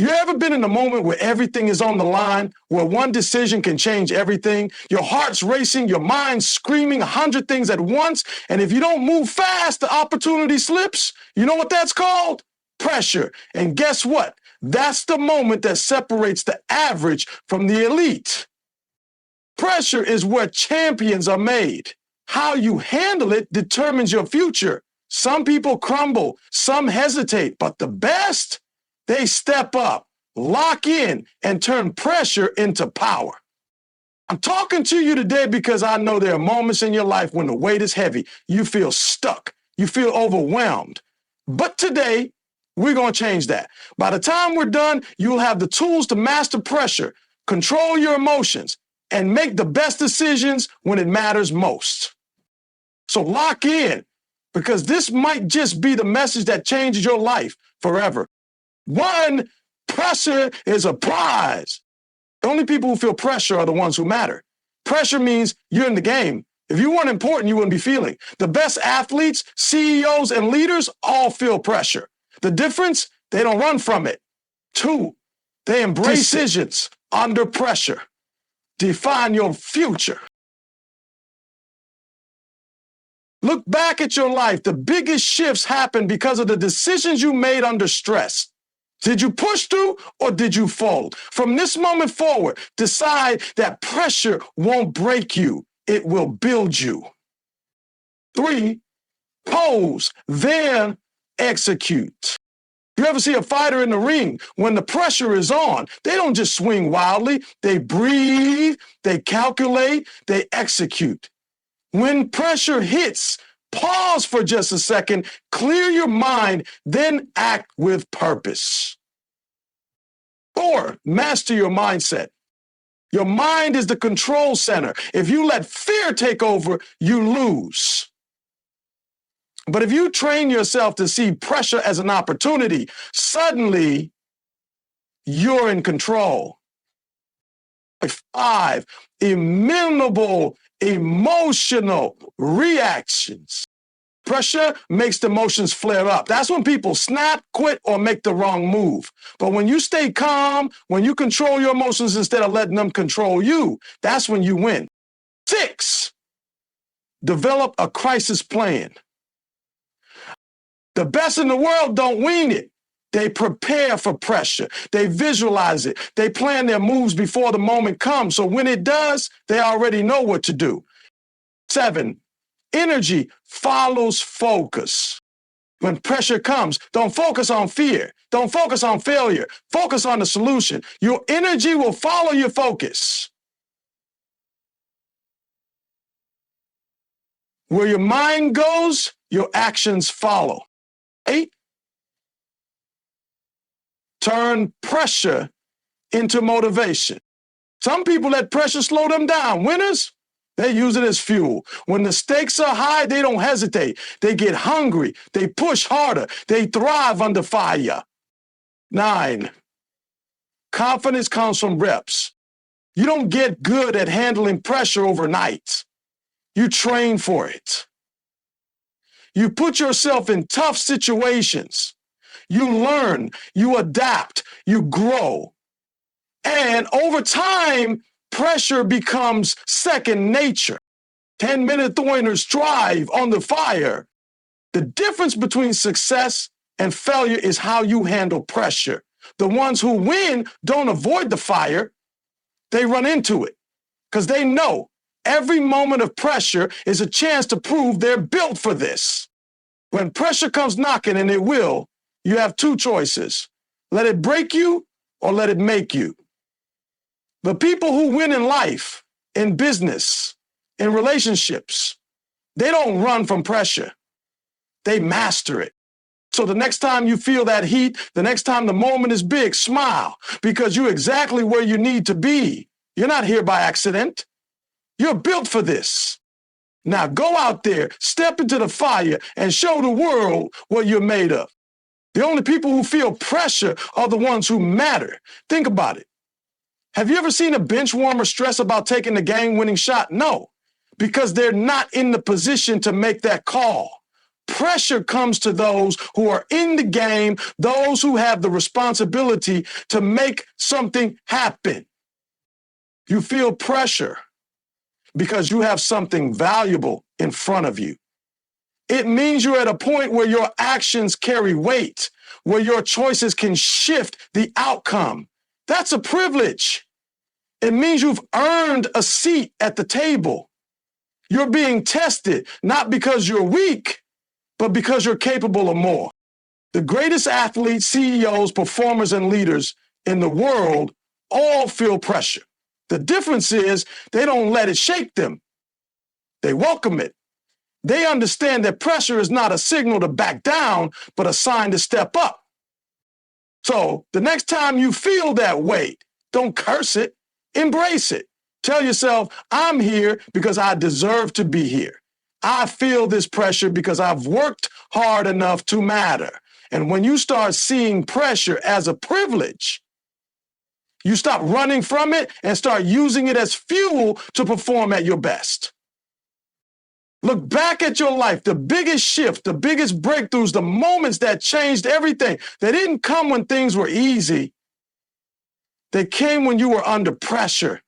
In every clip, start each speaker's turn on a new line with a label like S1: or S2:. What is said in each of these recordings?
S1: You ever been in a moment where everything is on the line, where one decision can change everything? Your heart's racing, your mind's screaming 100 things at once, and if you don't move fast, the opportunity slips. You know what that's called? Pressure. And guess what? That's the moment that separates the average from the elite. Pressure is where champions are made. How you handle it determines your future. Some people crumble, some hesitate, but the best, they step up, lock in, and turn pressure into power. I'm talking to you today because I know there are moments in your life when the weight is heavy. You feel stuck. You feel overwhelmed. But today, we're going to change that. By the time we're done, you'll have the tools to master pressure, control your emotions, and make the best decisions when it matters most. So lock in, because this might just be the message that changes your life forever. One, pressure is a prize. The only people who feel pressure are the ones who matter. Pressure means you're in the game. If you weren't important, you wouldn't be feeling. The best athletes, CEOs, and leaders all feel pressure. The difference, they don't run from it. Two, they embrace decisions under pressure. Define your future. Look back at your life. The biggest shifts happen because of the decisions you made under stress. Did you push through or did you fold? From this moment forward, decide that pressure won't break you. It will build you. Three, pose, then execute. You ever see a fighter in the ring? When the pressure is on, they don't just swing wildly. They breathe, they calculate, they execute. When pressure hits, pause for just a second, clear your mind, then act with purpose. Four, master your mindset. Your mind is the control center. If you let fear take over, you lose. But if you train yourself to see pressure as an opportunity, suddenly you're in control. Five, immutable emotional reactions. Pressure makes the emotions flare up. That's when people snap, quit, or make the wrong move. But when you stay calm, when you control your emotions instead of letting them control you, that's when you win. Six, develop a crisis plan. The best in the world don't wing it. They prepare for pressure. They visualize it. They plan their moves before the moment comes. So when it does, they already know what to do. Seven, energy follows focus. When pressure comes, don't focus on fear. Don't focus on failure. Focus on the solution. Your energy will follow your focus. Where your mind goes, your actions follow. 8, turn pressure into motivation. Some people let pressure slow them down. Winners, they use it as fuel. When the stakes are high, they don't hesitate. They get hungry. They push harder. They thrive under fire. 9, confidence comes from reps. You don't get good at handling pressure overnight. You train for it. You put yourself in tough situations. You learn, you adapt, you grow. And over time, pressure becomes second nature. 10-minute throwers thrive on the fire. The difference between success and failure is how you handle pressure. The ones who win don't avoid the fire. They run into it because they know every moment of pressure is a chance to prove they're built for this. When pressure comes knocking, and it will, you have two choices. Let it break you or let it make you. The people who win in life, in business, in relationships, they don't run from pressure. They master it. So the next time you feel that heat, the next time the moment is big, smile, because you're exactly where you need to be. You're not here by accident. You're built for this. Now go out there, step into the fire, and show the world what you're made of. The only people who feel pressure are the ones who matter. Think about it. Have you ever seen a bench warmer stress about taking the game-winning shot? No, because they're not in the position to make that call. Pressure comes to those who are in the game, those who have the responsibility to make something happen. You feel pressure because you have something valuable in front of you. It means you're at a point where your actions carry weight, where your choices can shift the outcome. That's a privilege. It means you've earned a seat at the table. You're being tested, not because you're weak, but because you're capable of more. The greatest athletes, CEOs, performers, and leaders in the world all feel pressure. The difference is they don't let it shake them. They welcome it. They understand that pressure is not a signal to back down, but a sign to step up. So the next time you feel that weight, don't curse it, embrace it. Tell yourself, I'm here because I deserve to be here. I feel this pressure because I've worked hard enough to matter. And when you start seeing pressure as a privilege, you stop running from it and start using it as fuel to perform at your best. Look back at your life, the biggest shift, the biggest breakthroughs, the moments that changed everything. They didn't come when things were easy. They came when you were under pressure,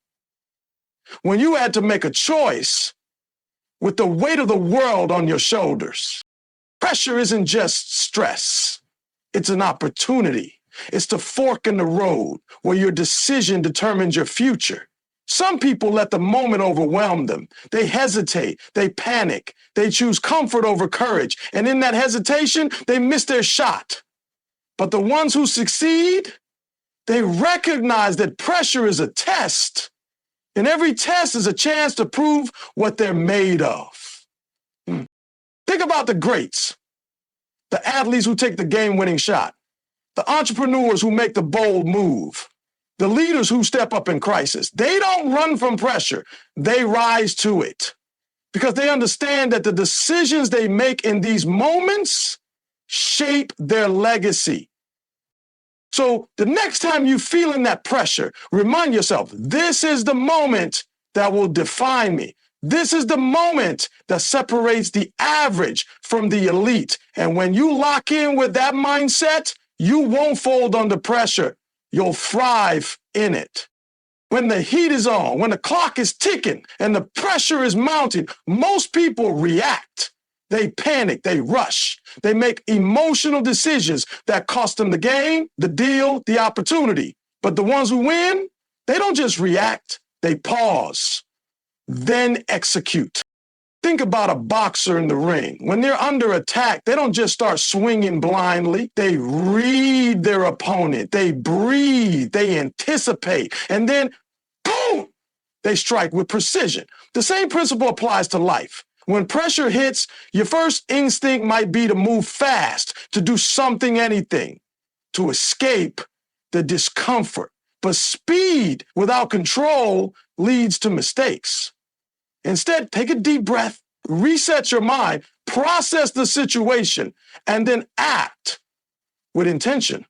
S1: when you had to make a choice with the weight of the world on your shoulders. Pressure isn't just stress. It's an opportunity. It's the fork in the road where your decision determines your future. Some people let the moment overwhelm them. They hesitate, they panic, they choose comfort over courage. And in that hesitation, they miss their shot. But the ones who succeed, they recognize that pressure is a test. And every test is a chance to prove what they're made of. Think about the greats, the athletes who take the game-winning shot, the entrepreneurs who make the bold move, the leaders who step up in crisis. They don't run from pressure. They rise to it because they understand that the decisions they make in these moments shape their legacy. So the next time you're feeling that pressure, remind yourself, this is the moment that will define me. This is the moment that separates the average from the elite. And when you lock in with that mindset, you won't fold under pressure. You'll thrive in it. When the heat is on, when the clock is ticking and the pressure is mounting, most people react. They panic, they rush, they make emotional decisions that cost them the game, the deal, the opportunity. But the ones who win, they don't just react, they pause, then execute. Think about a boxer in the ring. When they're under attack, they don't just start swinging blindly. They read their opponent. They breathe. They anticipate. And then, boom, they strike with precision. The same principle applies to life. When pressure hits, your first instinct might be to move fast, to do something, anything, to escape the discomfort. But speed without control leads to mistakes. Instead, take a deep breath, reset your mind, process the situation, and then act with intention.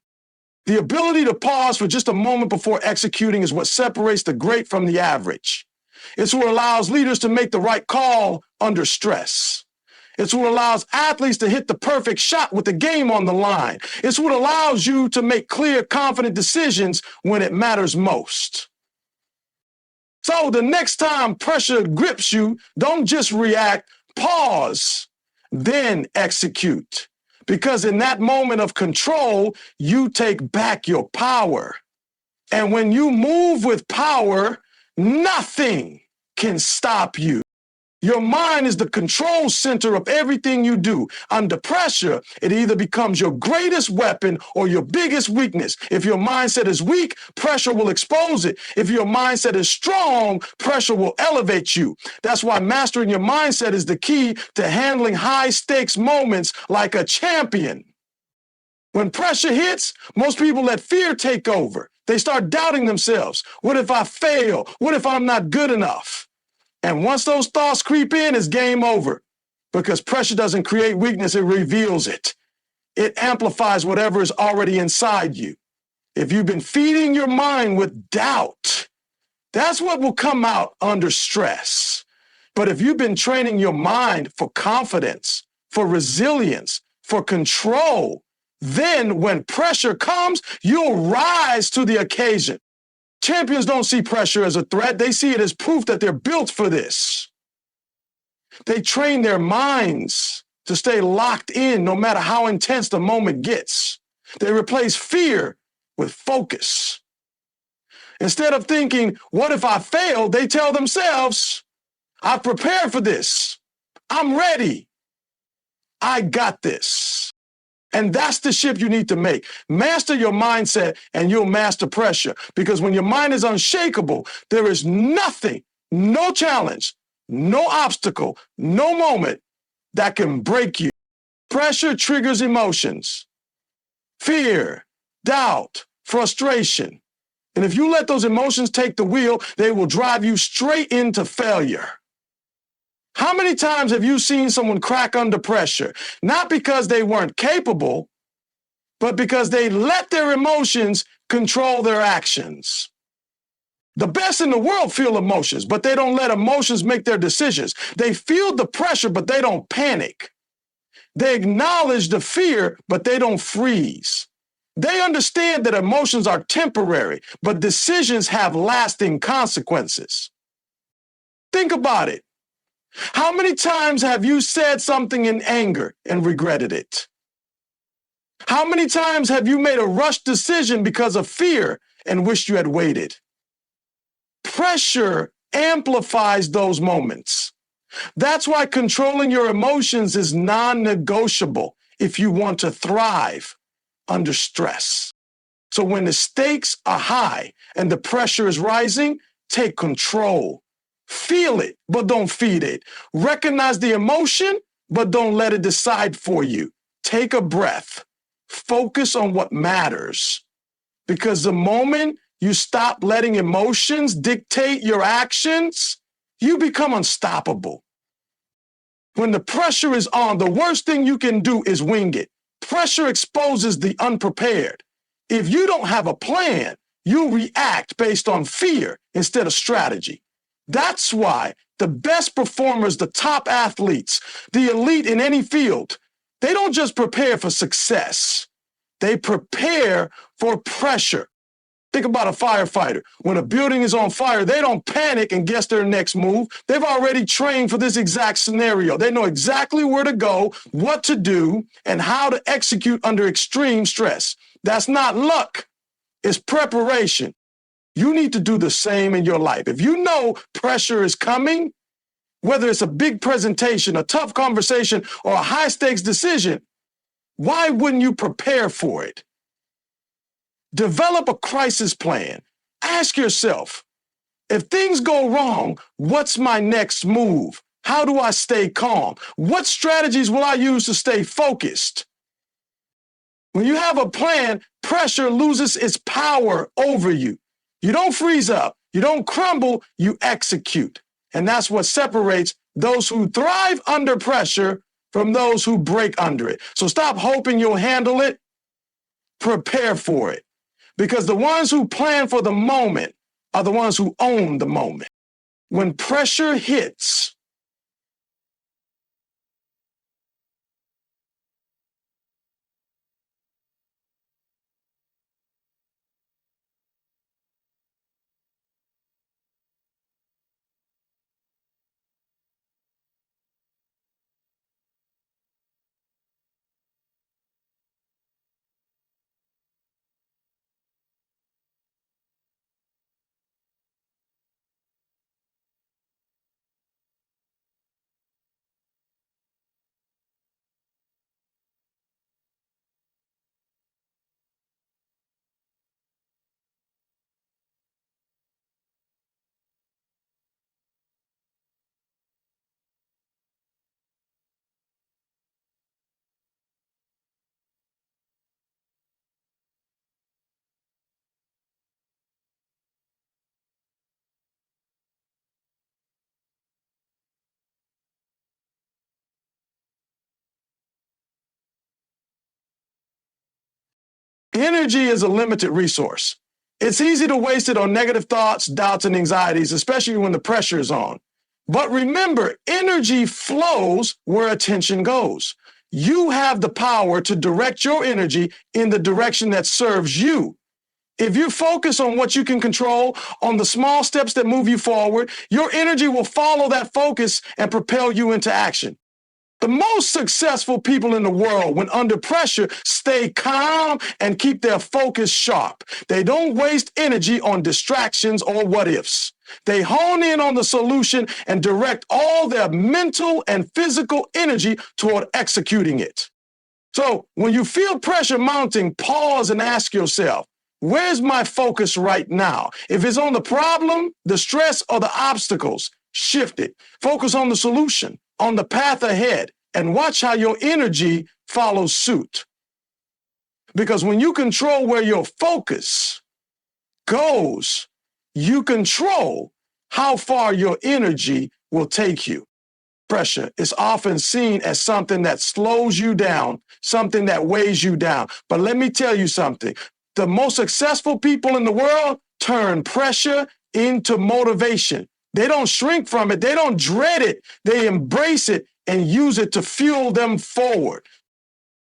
S1: The ability to pause for just a moment before executing is what separates the great from the average. It's what allows leaders to make the right call under stress. It's what allows athletes to hit the perfect shot with the game on the line. It's what allows you to make clear, confident decisions when it matters most. So the next time pressure grips you, don't just react, pause, then execute. Because in that moment of control, you take back your power. And when you move with power, nothing can stop you. Your mind is the control center of everything you do. Under pressure, it either becomes your greatest weapon or your biggest weakness. If your mindset is weak, pressure will expose it. If your mindset is strong, pressure will elevate you. That's why mastering your mindset is the key to handling high-stakes moments like a champion. When pressure hits, most people let fear take over. They start doubting themselves. What if I fail? What if I'm not good enough? And once those thoughts creep in, it's game over. Because pressure doesn't create weakness, it reveals it. It amplifies whatever is already inside you. If you've been feeding your mind with doubt, that's what will come out under stress. But if you've been training your mind for confidence, for resilience, for control. Then when pressure comes, you'll rise to the occasion. Champions don't see pressure as a threat. They see it as proof that they're built for this. They train their minds to stay locked in no matter how intense the moment gets. They replace fear with focus. Instead of thinking, what if I fail? They tell themselves, I've prepared for this. I'm ready. I got this. And that's the shift you need to make. Master your mindset and you'll master pressure. Because when your mind is unshakable, there is nothing, no challenge, no obstacle, no moment that can break you. Pressure triggers emotions, fear, doubt, frustration. And if you let those emotions take the wheel, they will drive you straight into failure. How many times have you seen someone crack under pressure? Not because they weren't capable, but because they let their emotions control their actions. The best in the world feel emotions, but they don't let emotions make their decisions. They feel the pressure, but they don't panic. They acknowledge the fear, but they don't freeze. They understand that emotions are temporary, but decisions have lasting consequences. Think about it. How many times have you said something in anger and regretted it? How many times have you made a rushed decision because of fear and wished you had waited? Pressure amplifies those moments. That's why controlling your emotions is non-negotiable if you want to thrive under stress. So when the stakes are high and the pressure is rising, take control. Feel it, but don't feed it. Recognize the emotion, but don't let it decide for you. Take a breath. Focus on what matters. Because the moment you stop letting emotions dictate your actions, you become unstoppable. When the pressure is on, the worst thing you can do is wing it. Pressure exposes the unprepared. If you don't have a plan, you react based on fear instead of strategy. That's why the best performers, the top athletes, the elite in any field, they don't just prepare for success. They prepare for pressure. Think about a firefighter. When a building is on fire, they don't panic and guess their next move. They've already trained for this exact scenario. They know exactly where to go, what to do, and how to execute under extreme stress. That's not luck. It's preparation. You need to do the same in your life. If you know pressure is coming, whether it's a big presentation, a tough conversation, or a high-stakes decision, why wouldn't you prepare for it? Develop a crisis plan. Ask yourself, if things go wrong, what's my next move? How do I stay calm? What strategies will I use to stay focused? When you have a plan, pressure loses its power over you. You don't freeze up, you don't crumble, you execute. And that's what separates those who thrive under pressure from those who break under it. So stop hoping you'll handle it. Prepare for it. Because the ones who plan for the moment are the ones who own the moment. When pressure hits, energy is a limited resource. It's easy to waste it on negative thoughts, doubts, and anxieties, especially when the pressure is on. But remember, energy flows where attention goes. You have the power to direct your energy in the direction that serves you. If you focus on what you can control, on the small steps that move you forward, your energy will follow that focus and propel you into action. The most successful people in the world, when under pressure, stay calm and keep their focus sharp. They don't waste energy on distractions or what ifs. They hone in on the solution and direct all their mental and physical energy toward executing it. So when you feel pressure mounting, pause and ask yourself, where's my focus right now? If it's on the problem, the stress, or the obstacles, shift it. Focus on the solution, on the path ahead, and watch how your energy follows suit. Because when you control where your focus goes, you control how far your energy will take you. Pressure is often seen as something that slows you down, something that weighs you down. But let me tell you something. The most successful people in the world turn pressure into motivation. They don't shrink from it. They don't dread it. They embrace it and use it to fuel them forward.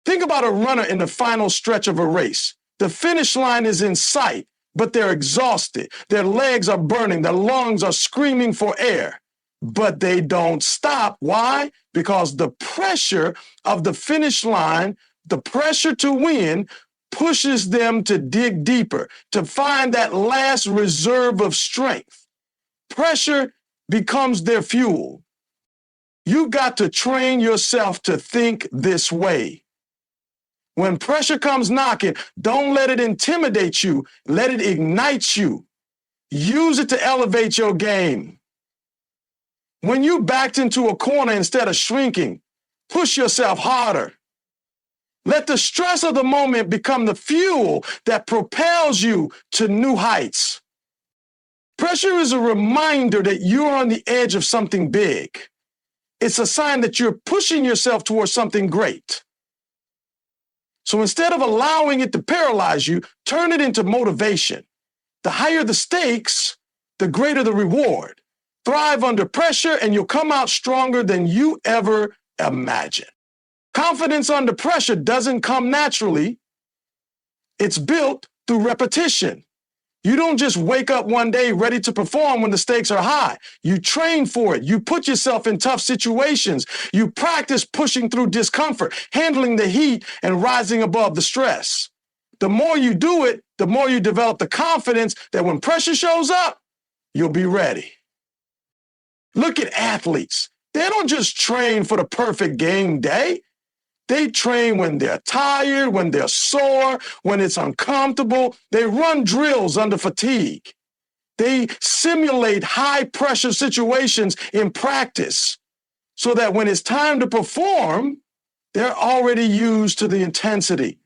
S1: Think about a runner in the final stretch of a race. The finish line is in sight, but they're exhausted. Their legs are burning. Their lungs are screaming for air. But they don't stop. Why? Because the pressure of the finish line, the pressure to win, pushes them to dig deeper, to find that last reserve of strength. Pressure becomes their fuel. You got to train yourself to think this way. When pressure comes knocking, don't let it intimidate you. Let it ignite you. Use it to elevate your game. When you backed into a corner instead of shrinking, push yourself harder. Let the stress of the moment become the fuel that propels you to new heights. Pressure is a reminder that you're on the edge of something big. It's a sign that you're pushing yourself towards something great. So instead of allowing it to paralyze you, turn it into motivation. The higher the stakes, the greater the reward. Thrive under pressure and you'll come out stronger than you ever imagined. Confidence under pressure doesn't come naturally. It's built through repetition. You don't just wake up one day ready to perform when the stakes are high. You train for it. You put yourself in tough situations. You practice pushing through discomfort, handling the heat, and rising above the stress. The more you do it, the more you develop the confidence that when pressure shows up, you'll be ready. Look at athletes. They don't just train for the perfect game day. They train when they're tired, when they're sore, when it's uncomfortable. They run drills under fatigue. They simulate high-pressure situations in practice so that when it's time to perform, they're already used to the intensity.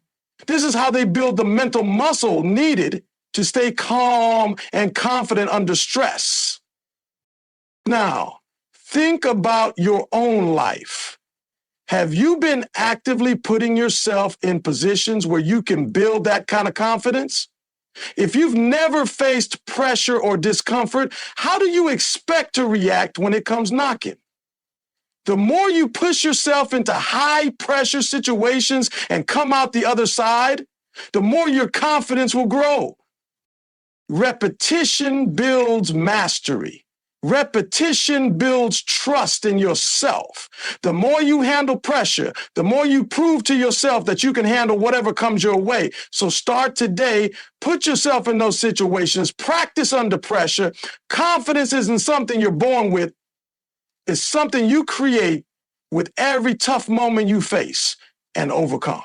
S1: This is how they build the mental muscle needed to stay calm and confident under stress. Now, think about your own life. Have you been actively putting yourself in positions where you can build that kind of confidence? If you've never faced pressure or discomfort, how do you expect to react when it comes knocking? The more you push yourself into high-pressure situations and come out the other side, the more your confidence will grow. Repetition builds mastery. Repetition builds trust in yourself. The more you handle pressure, the more you prove to yourself that you can handle whatever comes your way. So start today, put yourself in those situations, practice under pressure. Confidence isn't something you're born with. It's something you create with every tough moment you face and overcome.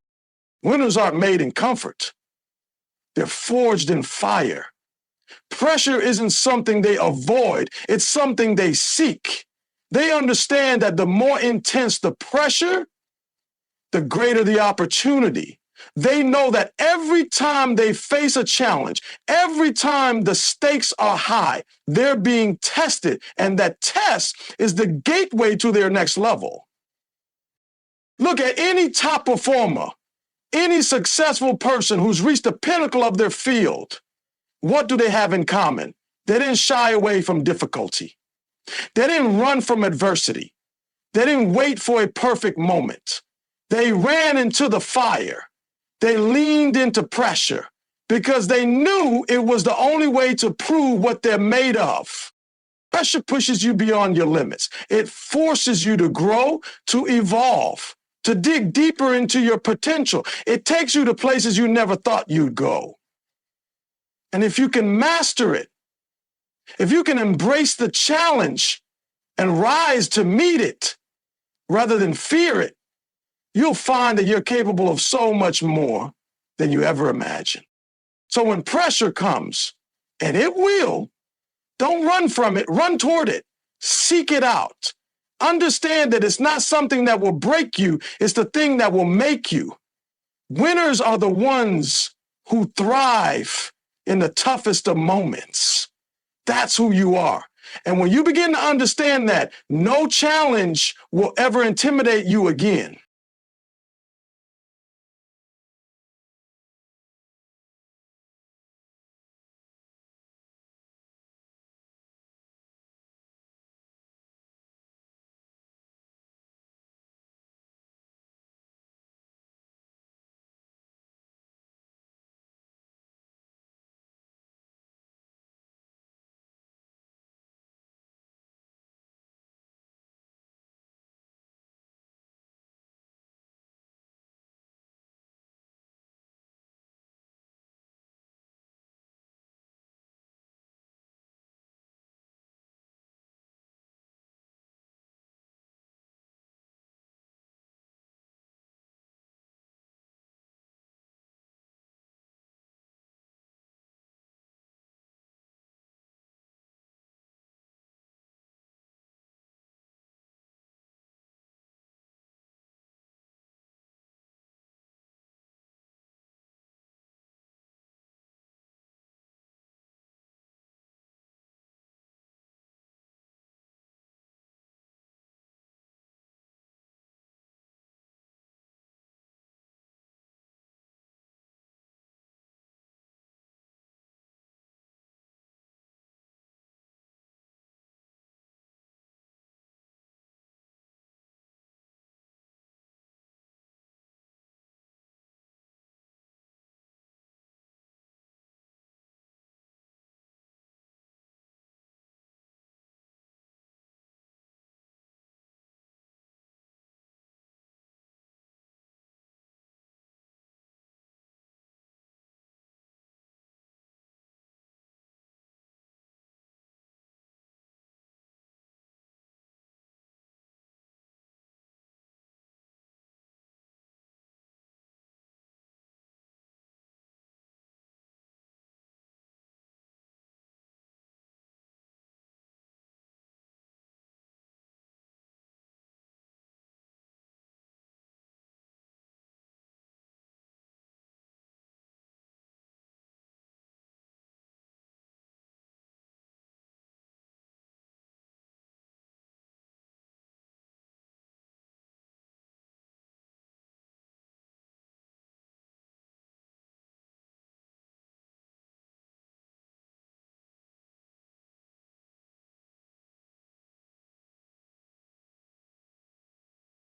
S1: Winners aren't made in comfort. They're forged in fire. Pressure isn't something they avoid, it's something they seek. They understand that the more intense the pressure, the greater the opportunity. They know that every time they face a challenge, every time the stakes are high, they're being tested, and that test is the gateway to their next level. Look at any top performer, any successful person who's reached the pinnacle of their field. What do they have in common? They didn't shy away from difficulty. They didn't run from adversity. They didn't wait for a perfect moment. They ran into the fire. They leaned into pressure because they knew it was the only way to prove what they're made of. Pressure pushes you beyond your limits. It forces you to grow, to evolve, to dig deeper into your potential. It takes you to places you never thought you'd go. And if you can master it, if you can embrace the challenge and rise to meet it rather than fear it, you'll find that you're capable of so much more than you ever imagined. So when pressure comes, and it will, don't run from it, run toward it, seek it out. Understand that it's not something that will break you, it's the thing that will make you. Winners are the ones who thrive in the toughest of moments. That's who you are. And when you begin to understand that, no challenge will ever intimidate you again.